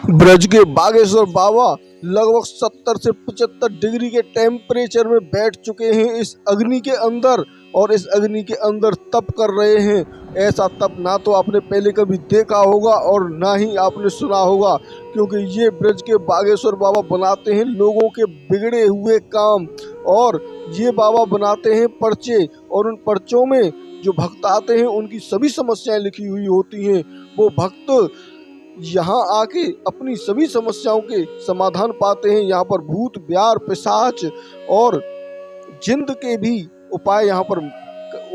ब्रज के बागेश्वर बाबा लगभग 70 से 75 डिग्री के टेम्परेचर में बैठ चुके हैं इस अग्नि के अंदर, और इस अग्नि के अंदर तप कर रहे हैं। ऐसा तप ना तो आपने पहले कभी देखा होगा और ना ही आपने सुना होगा, क्योंकि ये ब्रज के बागेश्वर बाबा बनाते हैं लोगों के बिगड़े हुए काम, और ये बाबा बनाते हैं पर्चे, और उन पर्चों में जो भक्त आते हैं उनकी सभी समस्याएं लिखी हुई होती हैं। वो भक्त यहाँ आके अपनी सभी समस्याओं के समाधान पाते हैं। यहाँ पर भूत ब्यार पिशाच और जिंद के भी उपाय यहाँ पर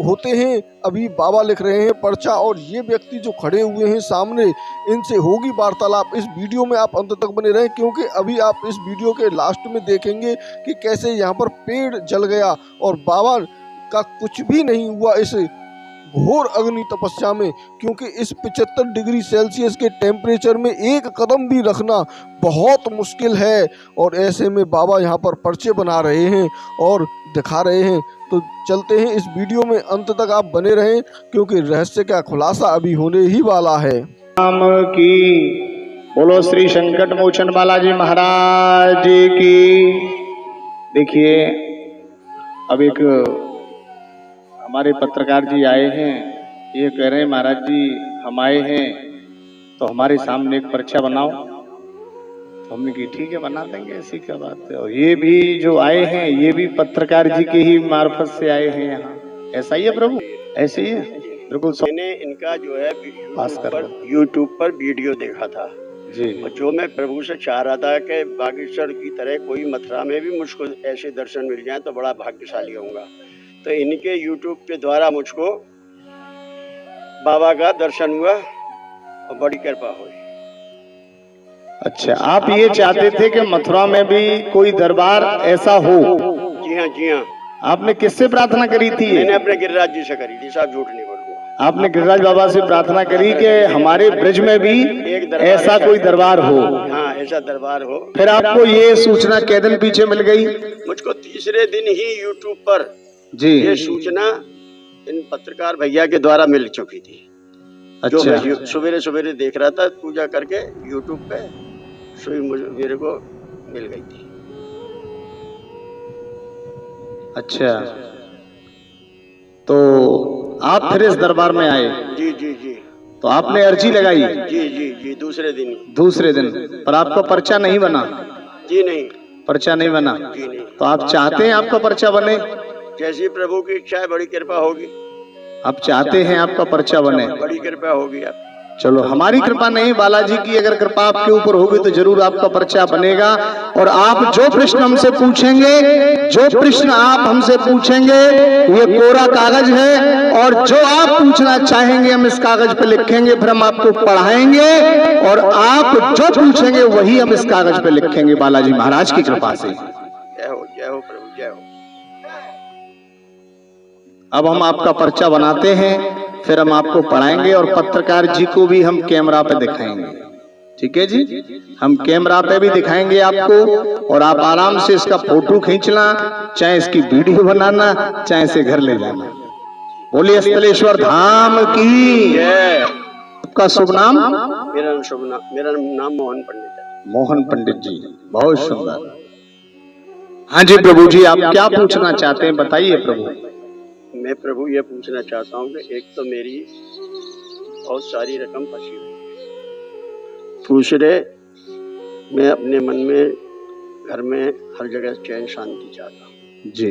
होते हैं। अभी बाबा लिख रहे हैं पर्चा, और ये व्यक्ति जो खड़े हुए हैं सामने, इनसे होगी वार्तालाप। इस वीडियो में आप अंत तक बने रहें, क्योंकि अभी आप इस वीडियो के लास्ट में देखेंगे कि कैसे यहाँ पर पेड़ जल गया और बाबा का कुछ भी नहीं हुआ इस घोर अग्नि तपस्या में, क्योंकि इस 75 डिग्री सेल्सियस के टेम्परेचर में एक कदम भी रखना बहुत मुश्किल है। और ऐसे में बाबा यहाँ पर पर्चे बना रहे हैं और दिखा रहे हैं। तो चलते हैं इस वीडियो में, अंत तक आप बने रहें, क्योंकि रहस्य का खुलासा अभी होने ही वाला है। राम की बोलो, श्री संकट मोचन बालाजी महाराज की। देखिए, अब एक हमारे पत्रकार जी आए हैं, ये कह रहे हैं महाराज जी हम आए हैं तो हमारे सामने एक पर्चा बनाओ। तो हमने की ठीक है बना देंगे, ऐसी क्या बात है। और ये भी जो आए हैं ये भी पत्रकार जी के ही मार्फत से आए हैं यहाँ। ऐसा ही है प्रभु, ऐसे ही है बिल्कुल। मैंने इनका जो है यूट्यूब पर वीडियो देखा था जी, और जो मैं प्रभु से चाह रहा था कि बागेश्वर की तरह कोई मथुरा में भी मुझको ऐसे दर्शन मिल जाए तो बड़ा भाग्यशाली होऊंगा। तो इनके यूट्यूब के द्वारा मुझको बाबा का दर्शन हुआ और बड़ी कृपा हुई। अच्छा, आप ये चाहते थे कि मथुरा में भी कोई दरबार ऐसा हो? जी हाँ, जी हाँ। आपने किससे प्रार्थना करी थी? मैंने अपने गिरिराज जी से करी थी साहब, झूठ नहीं बोलूंगा। आपने गिरिराज बाबा से प्रार्थना करी कि हमारे ब्रज में भी ऐसा कोई दरबार हो? हाँ, ऐसा दरबार हो। फिर आपको ये सूचना कै दिन पीछे मिल गई? मुझको तीसरे दिन ही यूट्यूब पर जी ये सूचना इन पत्रकार भैया के द्वारा मिल चुकी थी। जो अच्छा, मैं सवेरे सवेरे देख रहा था पूजा करके यूट्यूब पे, सो मेरे को मिल गई थी। अच्छा, तो आप फिर इस दरबार में आए? जी जी जी। तो आपने अर्जी लगाई? जी जी जी, दूसरे दिन ही। दूसरे दिन? पर आपका पर्चा नहीं बना? जी नहीं, पर्चा नहीं बना? जी नहीं। तो आप चाहते हैं आपका पर्चा बने? जैसी प्रभु की इच्छा है, बड़ी कृपा होगी। आप चाहते हैं आपका पर्चा बने? बड़ी कृपा होगी। आप चलो, हमारी कृपा नहीं, बालाजी की अगर कृपा आपके ऊपर होगी तो जरूर आपका पर्चा बनेगा। और आप जो प्रश्न हमसे पूछेंगे, जो प्रश्न आप हमसे पूछेंगे, ये कोरा कागज है, और जो आप पूछना चाहेंगे हम इस कागज पे लिखेंगे, फिर हम आपको पढ़ाएंगे, और आप जो पूछेंगे वही हम इस कागज पे लिखेंगे बालाजी महाराज की कृपा से। जय हो, जय हो प्रभु, जय हो। अब हम आपका पर्चा बनाते हैं, फिर हम आपको पढ़ाएंगे, और पत्रकार जी को भी हम कैमरा पे दिखाएंगे। ठीक है जी, हम कैमरा पे भी दिखाएंगे आपको, और आप आराम से इसका फोटो खींचना, चाहे इसकी वीडियो बनाना, चाहे इसे घर ले जाना। बोलिए स्थलेश्वर धाम की जय। आपका शुभ नाम? मेरा नाम मोहन पंडित है। मोहन पंडित जी, बहुत सुंदर। हाँ जी प्रभु जी, आप क्या पूछना चाहते हैं बताइए प्रभु। मैं प्रभु ये पूछना चाहता हूँ कि एक तो मेरी बहुत सारी रकम फंसी हुई है, दूसरे मैं अपने मन में, घर में हर जगह चैन शांति चाहता हूँ जी,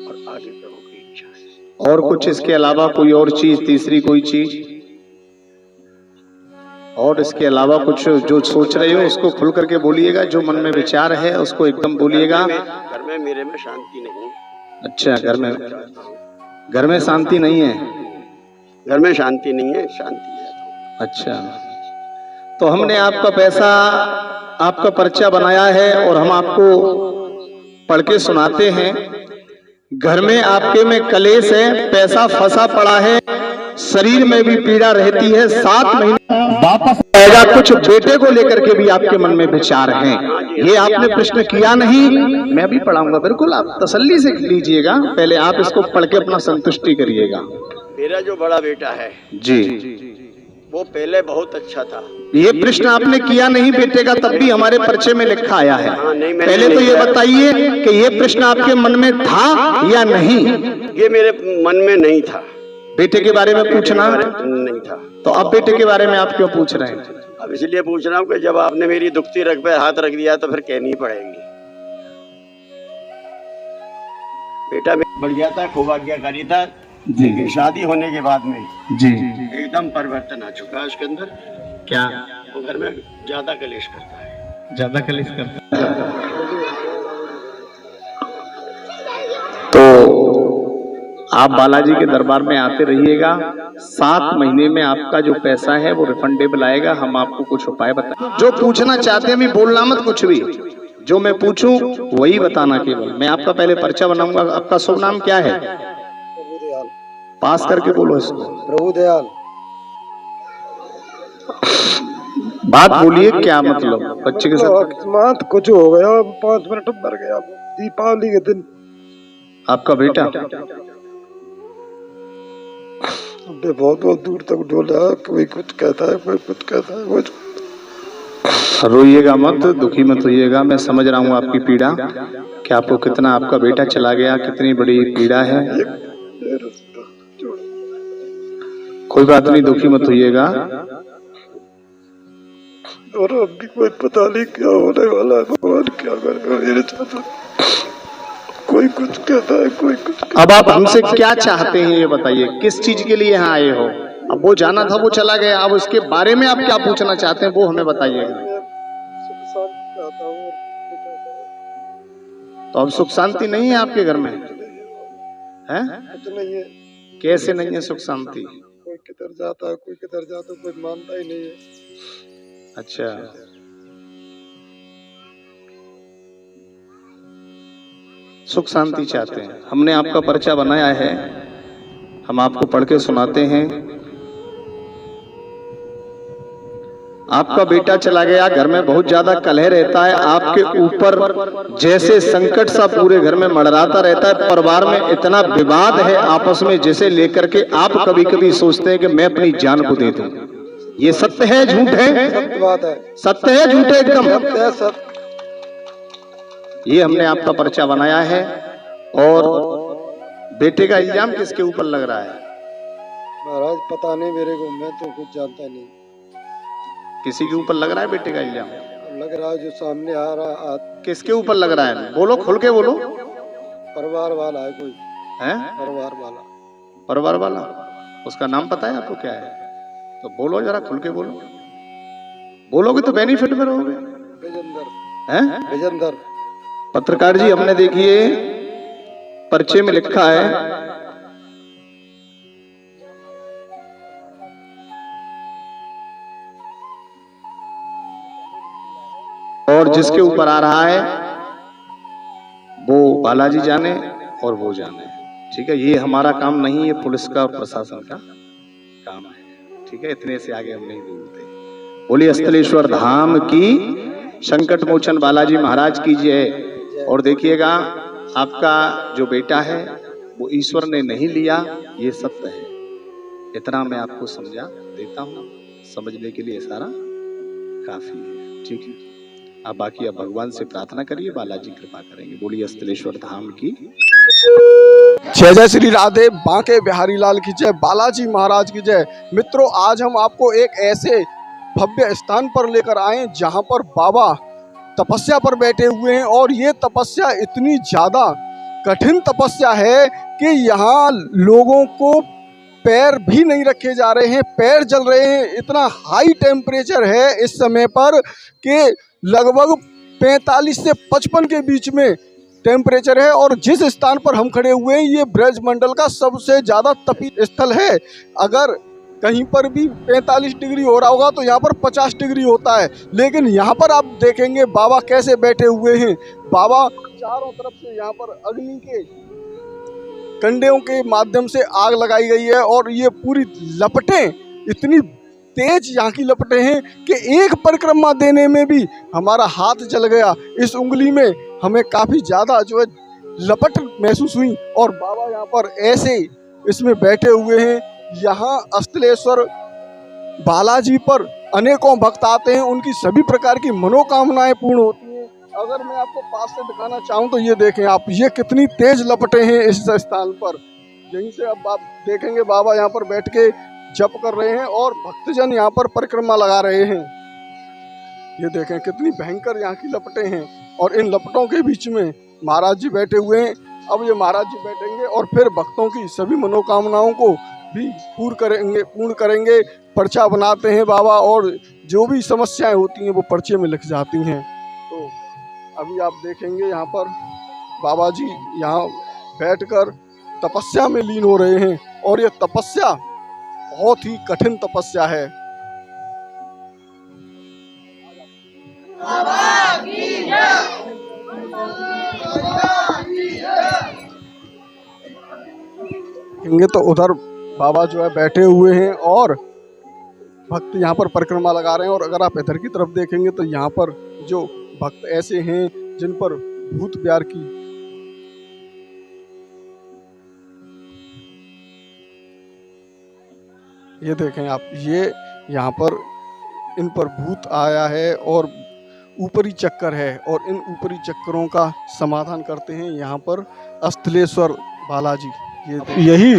और आगे प्रभु की इच्छा है। और कुछ इसके अलावा कोई और चीज, तीसरी कोई चीज और इसके अलावा कुछ जो सोच रहे हो उसको खुल करके बोलिएगा, जो मन में विचार है उसको एकदम बोलिएगा। घर में मेरे में शांति नहीं है। अच्छा, घर में शांति नहीं है? घर में शांति नहीं है, शांति है। अच्छा, तो हमने आपका पैसा, आपका पर्चा बनाया है और हम आपको पढ़ के सुनाते हैं। घर में आपके में कलेश है, पैसा फंसा पड़ा है, शरीर में भी पीड़ा रहती है, 7 महीने वापस आएगा, कुछ बेटे को लेकर के भी आपके मन में विचार हैं। ये आपने प्रश्न किया नहीं, मैं भी पढ़ाऊंगा, बिल्कुल आप तसल्ली से लीजिएगा, पहले आप इसको पढ़ के अपना संतुष्टि करिएगा। मेरा जो बड़ा बेटा है जी, वो पहले बहुत अच्छा था। ये प्रश्न आपने किया नहीं बेटे का, तब भी हमारे पर्चे में लिखा आया है। हाँ, नहीं, मैंने पहले तो नहीं ये किया। बताइए कि ये प्रश्न आपके मन में था या नहीं? ये मेरे मन में नहीं था। बेटे के बारे में पूछना नहीं था। तो अब बेटे के बारे में आप क्यों पूछ रहे हैं? अब इसलिए पूछ रहा हूँ कि जब आपने मेरी दुखती रग पे हाथ रख दिया तो फिर कहनी पड़ेगी। बेटा बढ़िया था, खूब आज्ञाकारी था, लेकिन शादी होने के बाद में जी एकदम परिवर्तन आ चुका है उसके अंदर। क्या? वो घर में ज्यादा कलेश करता है। ज्यादा कलेश करता है। तो आप बालाजी के दरबार में आते रहिएगा। 7 महीने में आपका जो पैसा है वो रिफंडेबल आएगा। हम आपको कुछ उपाय बताएं। जो पूछना चाहते हैं भी बोलना मत, कुछ भी जो मैं पूछूं वही बताना केवल। मैं आपका पहले पर्चा बनाऊंगा। आपका शुभ नाम क्या है? पास करके बोलो इसको। प्रभु दयाल। बात बोलिए, क्या मतलब? बच्चे के साथ अकस्मात कुछ हो गया, 5 मिनट मर गया दीपावली के दिन। आपका बेटा बहुत बहुत दूर तक डोला, कोई कुछ कहता है, कोई कुछ कहता है। कुछ रोइएगा मत, दुखी मत होइएगा। मैं समझ रहा हूँ आपकी पीड़ा, कि आपको कितना आपका बेटा चला गया, कितनी बड़ी पीड़ा है। कोई बात नहीं, दुखी मत होइएगा। और अब भी कोई पता नहीं क्या होने वाला है, भगवान क्या करेगा मेरे साथ। कोई कुछ कहता है, कोई कुछ। अब आप हमसे क्या चाहते हैं ये बताइए, किस चीज के लिए यहाँ आए हो? अब वो जाना था, वो चला गया, अब उसके बारे में आप क्या पूछना चाहते हैं वो हमें बताइएगा। तो अब सुख शांति नहीं है आपके घर में? हैं? कुछ नहीं है। कैसे नहीं है सुख शांति? कोई किधर जाता है, कोई किधर जाता है, कोई मानता ही नहीं है। अच्छा, सुख शांति चाहते हैं। हमने आपका पर्चा बनाया है, हम आपको पढ़ के सुनाते हैं। आपका बेटा चला गया, घर में बहुत ज्यादा कलह रहता है, आपके ऊपर जैसे संकट सा पूरे घर में मंडराता रहता है। परिवार में इतना विवाद है आपस में, जिसे लेकर के आप कभी कभी सोचते हैं कि मैं अपनी जान को दे दूं। ये सत्य है, झूठ है? सत्य बात है। सत्य है, झूठ है? एकदम सत्य है, सत्य। ये हमने आपका पर्चा बनाया है। और बेटे का इल्जाम किसके ऊपर लग रहा है? महाराज पता नहीं मेरे को, मैं तो कुछ जानता नहीं। किसी के ऊपर लग रहा है बेटे का इल्जाम? लग रहा है जो सामने आ रहा। किसके ऊपर लग रहा है? बोलो, खुल के बोलो। परिवार वाला है कोई है? परिवार वाला। परिवार वाला? उसका नाम पता है आपको क्या है? तो बोलो, जरा खुल के बोलो। बोलोगे तो बेनिफिट में रहोगे। विजेंद्र। हैं? विजेंद्र। पत्रकार जी, हमने देखिए पर्चे में लिखा है और जिसके ऊपर आ रहा है वो बालाजी जाने और वो जाने। ठीक है, ये हमारा काम नहीं है, पुलिस का और प्रशासन का काम है। ठीक है, इतने से आगे हम नहीं बोलते। बोलिए अस्थलेश्वर धाम की, संकट मोचन बालाजी महाराज की जय। और देखिएगा, आपका जो बेटा है वो ईश्वर ने नहीं लिया, ये सत्य है। इतना मैं आपको समझा देता हूँ, समझने के लिए सारा काफी है। ठीक है, आप बाकी अब भगवान से प्रार्थना करिए, बालाजी कृपा करेंगे। बोलिए अस्थलेश्वर धाम की जय। जय श्री राधे, बांके बिहारी लाल की जय, बालाजी महाराज की जय। मित्रों, आज हम आपको एक ऐसे भव्य स्थान पर लेकर आए जहां पर बाबा तपस्या पर बैठे हुए हैं। और ये तपस्या इतनी ज़्यादा कठिन तपस्या है कि यहाँ लोगों को पैर भी नहीं रखे जा रहे हैं, पैर जल रहे हैं। इतना हाई टेम्परेचर है इस समय पर कि लगभग 45 से 55 के बीच में टेम्परेचर है। और जिस स्थान पर हम खड़े हुए हैं ये ब्रजमंडल का सबसे ज़्यादा तपित स्थल है। अगर कहीं पर भी 45 डिग्री हो रहा होगा तो यहाँ पर 50 डिग्री होता है। लेकिन यहाँ पर आप देखेंगे बाबा कैसे बैठे हुए हैं। बाबा चारों तरफ से यहाँ पर अग्नि के कंडेयों के माध्यम से आग लगाई गई है। और ये पूरी लपटें इतनी तेज यहाँ की लपटें हैं कि एक परिक्रमा देने में भी हमारा हाथ जल गया। इस उंगली में हमें काफ़ी ज़्यादा जो है लपट महसूस हुई। और बाबा यहाँ पर ऐसे इसमें बैठे हुए हैं। यहाँ अस्थलेश्वर बालाजी पर अनेकों भक्त आते हैं, उनकी सभी प्रकार की मनोकामनाएं पूर्ण होती हैं। अगर मैं आपको पास से दिखाना चाहूँ तो ये देखें आप, ये कितनी तेज लपटें हैं इस स्थान पर। यहीं से अब आप देखेंगे बाबा यहाँ पर बैठ के जप कर रहे हैं और भक्तजन यहाँ पर परिक्रमा लगा रहे हैं। ये देखें कितनी भयंकर यहाँ की लपटें हैं और इन लपटों के बीच में महाराज जी बैठे हुए हैं। अब ये महाराज जी बैठेंगे और फिर भक्तों की सभी मनोकामनाओं को भी पूर्ण करेंगे। पर्चा बनाते हैं बाबा और जो भी समस्याएं होती हैं वो पर्चे में लिख जाती हैं। तो अभी आप देखेंगे यहाँ पर बाबा जी यहाँ बैठकर तपस्या में लीन हो रहे हैं और ये तपस्या बहुत ही कठिन तपस्या है। देखेंगे तो उधर बाबा जो है बैठे हुए हैं और भक्त यहाँ पर परिक्रमा लगा रहे हैं। और अगर आप इधर की तरफ देखेंगे तो यहाँ पर जो भक्त ऐसे हैं जिन पर भूत प्यार की ये देखें आप, ये यहाँ पर इन पर भूत आया है और ऊपरी चक्कर है और इन ऊपरी चक्करों का समाधान करते हैं यहाँ पर अस्थलेश्वर बालाजी। यही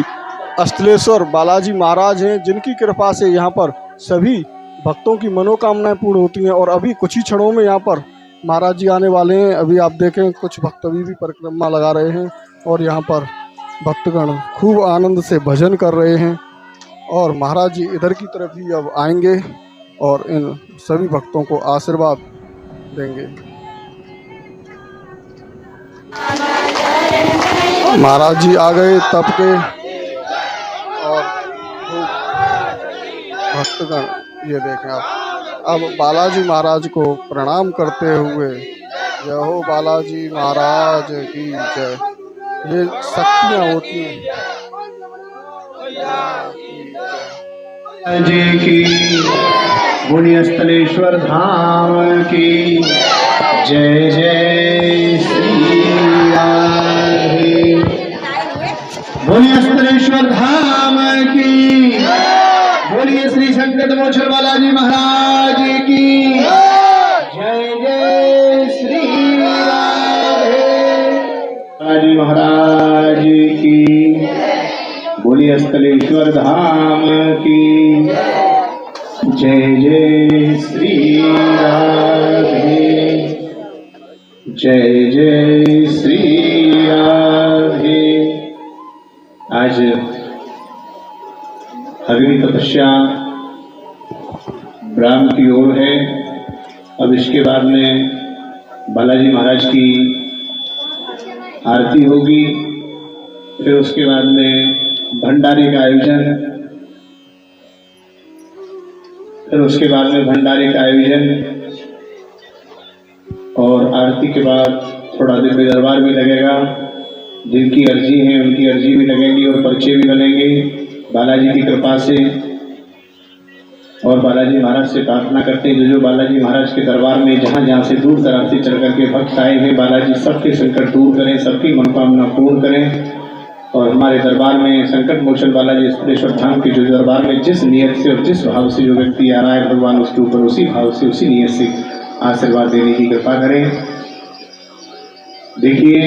अस्थलेश्वर बालाजी महाराज हैं जिनकी कृपा से यहाँ पर सभी भक्तों की मनोकामनाएं पूर्ण होती हैं। और अभी कुछ ही क्षणों में यहाँ पर महाराज जी आने वाले हैं। अभी आप देखें कुछ भक्त अभी भी परिक्रमा लगा रहे हैं और यहाँ पर भक्तगण खूब आनंद से भजन कर रहे हैं और महाराज जी इधर की तरफ ही अब आएंगे और इन सभी भक्तों को आशीर्वाद देंगे। महाराज जी आ गए तप के और भक्तगण ये देखें आप, अब बालाजी महाराज को प्रणाम करते हुए जय हो बालाजी महाराज की जय। ये शक्तियाँ होती हैं जी की, बोलिए स्थलेश्वर धाम की जय जय श्री राधे। बोलिए स्थलेश्वर धाम की, बोलिए श्री संकट मोचन बालाजी महाराज की जय जय श्री राधे। बालाजी महाराज की, बोलिए स्थलेश्वर धाम की जय जय श्री राधे, जय जय श्री राधे। आज अग्नि तपस्या ब्राह्म की ओर है। अब इसके बाद में बालाजी महाराज की आरती होगी, फिर उसके बाद में भंडारे का आयोजन, फिर उसके बाद में भंडारे का आयोजन और आरती के बाद थोड़ा दिव्य दरबार भी लगेगा। जिनकी अर्जी है उनकी अर्जी भी लगेगी और पर्चे भी बनेंगे बालाजी की कृपा से। और बालाजी महाराज से प्रार्थना करते हैं जो बालाजी महाराज के दरबार में जहाँ जहाँ से दूर दराज से चढ़ करके भक्त आए हैं, बालाजी सबके संकट दूर करें, सबकी मनोकामना पूर्ण करें। और हमारे दरबार में संकट मोचन बालाजी स्थलेश्वर धाम के जो दरबार में जिस नियत से और जिस भाव से जो व्यक्ति आ रहा है, भगवान उसके ऊपर उसी भाव से उसी नियत से आशीर्वाद देने की कृपा करें। देखिए,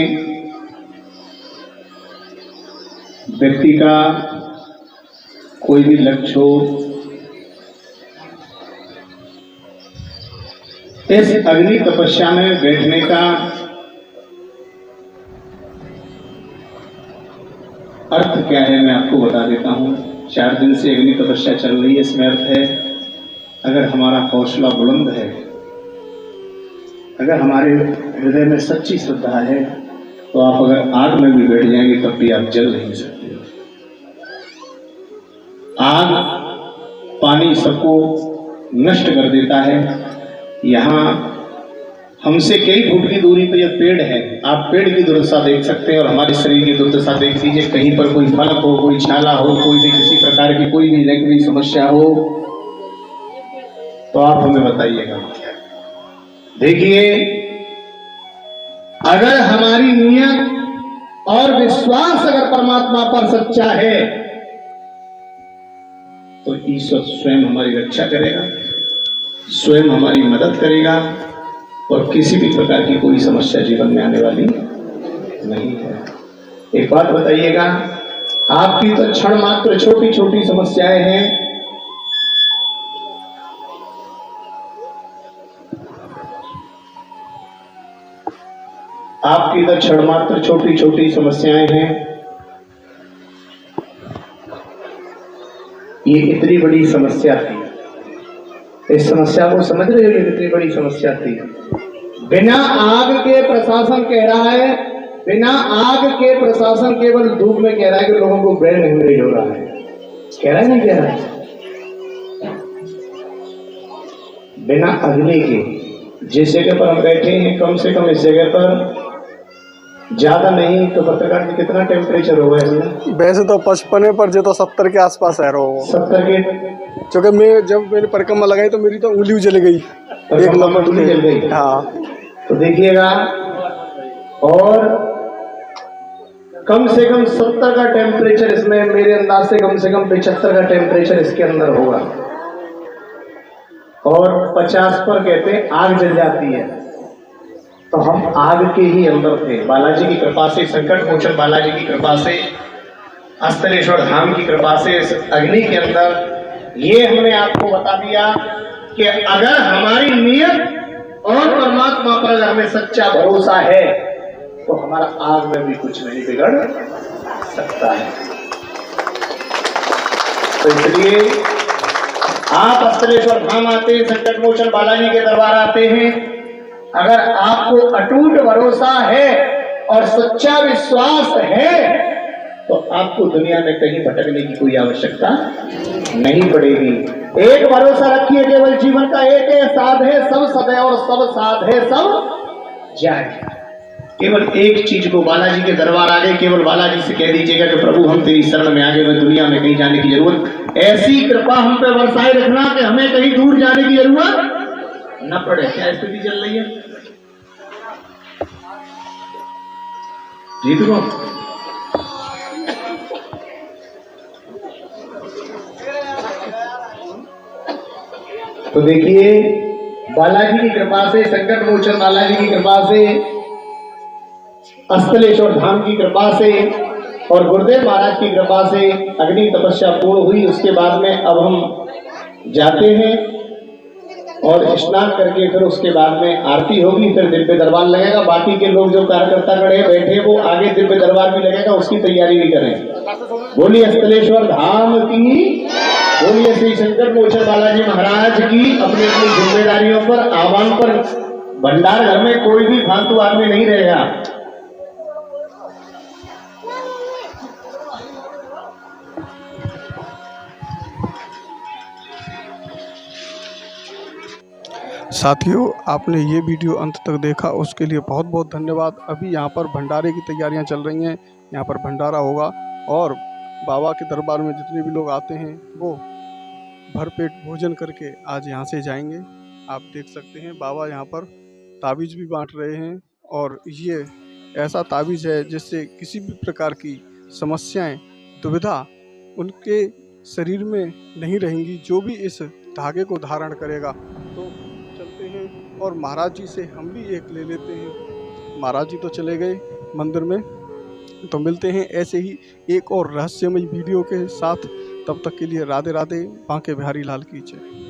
व्यक्ति का कोई भी लक्ष्य हो, इस अग्नि तपस्या में बैठने का अर्थ क्या है मैं आपको बता देता हूँ। 4 दिन से अग्नि तपस्या चल रही है। इसमें अर्थ है, अगर हमारा हौसला बुलंद है, अगर हमारे हृदय में सच्ची श्रद्धा है, तो आप अगर आग में भी बैठ जाएंगे तब भी आप जल नहीं सकते हो। आग पानी सबको नष्ट कर देता है। यहाँ हमसे कई फुट की दूरी पर यह पेड़ है, आप पेड़ की दुर्दशा देख सकते हैं और हमारे शरीर की दुर्दशा देख लीजिए। कहीं पर कोई फलक हो, कोई छाला हो, कोई भी किसी प्रकार की कोई भी लकड़ी समस्या हो तो आप हमें बताइएगा। देखिए, अगर हमारी नियत और विश्वास अगर परमात्मा पर सच्चा है, तो ईश्वर स्वयं हमारी रक्षा करेगा, स्वयं हमारी मदद करेगा और किसी भी प्रकार की कोई समस्या जीवन में आने वाली नहीं है। एक बात बताइएगा, आपकी तो क्षण मात्र छोटी छोटी समस्याएं हैं, आपकी तो क्षण मात्र छोटी छोटी समस्याएं हैं, ये इतनी बड़ी समस्या थी। इस समस्या को समझ रहे हो, ये कितनी बड़ी समस्या थी। बिना आग के प्रशासन कह रहा है, बिना आग के प्रशासन केवल धूप में कह रहा है कि लोगों को ब्रेन हेमरेज हो रहा है। कह रहा है नहीं कह रहा है? बिना अग्नि के जिस जगह पर हम बैठे हैं, कम से कम इस जगह पर ज्यादा नहीं तो पत्रकार जी कितना टेम्परेचर होगा इसमें? वैसे तो 55 है, पर जो तो 70 के आसपास है रहो। 70 के? क्योंकि मैं जब मैंने परिक्रमा लगाई तो मेरी तो उंगली जल गई, एक नंबर उंगली जल गई। हाँ, तो देखिएगा, और कम से कम 70 का टेम्परेचर इसमें, मेरे अंदाज से कम 75 का टेम्परेचर इसके अंदर होगा। और 50 पर कहते हैं आग जल जाती है, तो हम आग के ही अंदर थे। बालाजी की कृपा से, संकट मोचन बालाजी की कृपा से, अस्तलेश्वर धाम की कृपा से इस अग्नि के अंदर ये हमने आपको बता दिया कि अगर हमारी नियत और परमात्मा पर अगर हमें सच्चा भरोसा है तो हमारा आग में भी कुछ नहीं बिगड़ सकता है। तो इसलिए आप अस्तलेश्वर धाम आते हैं, संकट मोचन बालाजी के दरबार आते हैं, अगर आपको अटूट भरोसा है और सच्चा विश्वास है तो आपको दुनिया में कहीं भटकने की कोई आवश्यकता नहीं पड़ेगी। एक भरोसा रखिए, केवल जीवन का एक है, साध है सब सदै और सब साध है सब जाए। केवल एक चीज को, बालाजी के दरबार आ गए, केवल बालाजी से कह दीजिएगा कि प्रभु हम तेरी शरण में आ गए, मैं दुनिया में कहीं जाने की जरूरत, ऐसी कृपा हम पे बरसाए रखना कि हमें कहीं दूर जाने की जरूरत न पड़े। क्या स्थिति चल रही है? जीत गो। तो देखिए, बालाजी की कृपा से, संकट मोचन बालाजी की कृपा से, अस्तलेश्वर धाम की कृपा से और गुरुदेव महाराज की कृपा से अग्नि तपस्या पूर्ण हुई। उसके बाद में अब हम जाते हैं और स्नान करके फिर उसके बाद में आरती होगी, फिर दिव्य दरबार लगेगा। बाकी के लोग जो कार्यकर्ता खड़े बैठे वो आगे दिव्य दरबार भी लगेगा, उसकी तैयारी भी करें। बोलिए अस्तलेश्वर धाम की, बोलिए श्री संकट मोचन बालाजी महाराज की। अपनी अपनी जिम्मेदारियों पर, आह्वान पर, भंडार घर में कोई भी फालतू आदमी नहीं रहेगा। साथियों, आपने ये वीडियो अंत तक देखा उसके लिए बहुत बहुत धन्यवाद। अभी यहाँ पर भंडारे की तैयारियाँ चल रही हैं, यहाँ पर भंडारा होगा और बाबा के दरबार में जितने भी लोग आते हैं वो भरपेट भोजन करके आज यहाँ से जाएंगे। आप देख सकते हैं बाबा यहाँ पर ताबीज़ भी बांट रहे हैं और ये ऐसा ताबीज़ है जिससे किसी भी प्रकार की समस्याएं, दुविधा उनके शरीर में नहीं रहेंगी। जो भी इस धागे को धारण करेगा, तो चलते हैं और महाराज जी से हम भी एक ले लेते हैं। महाराज जी तो चले गए मंदिर में, तो मिलते हैं ऐसे ही एक और रहस्यमय वीडियो के साथ। तब तक के लिए राधे राधे। बांके बिहारी लाल की जय।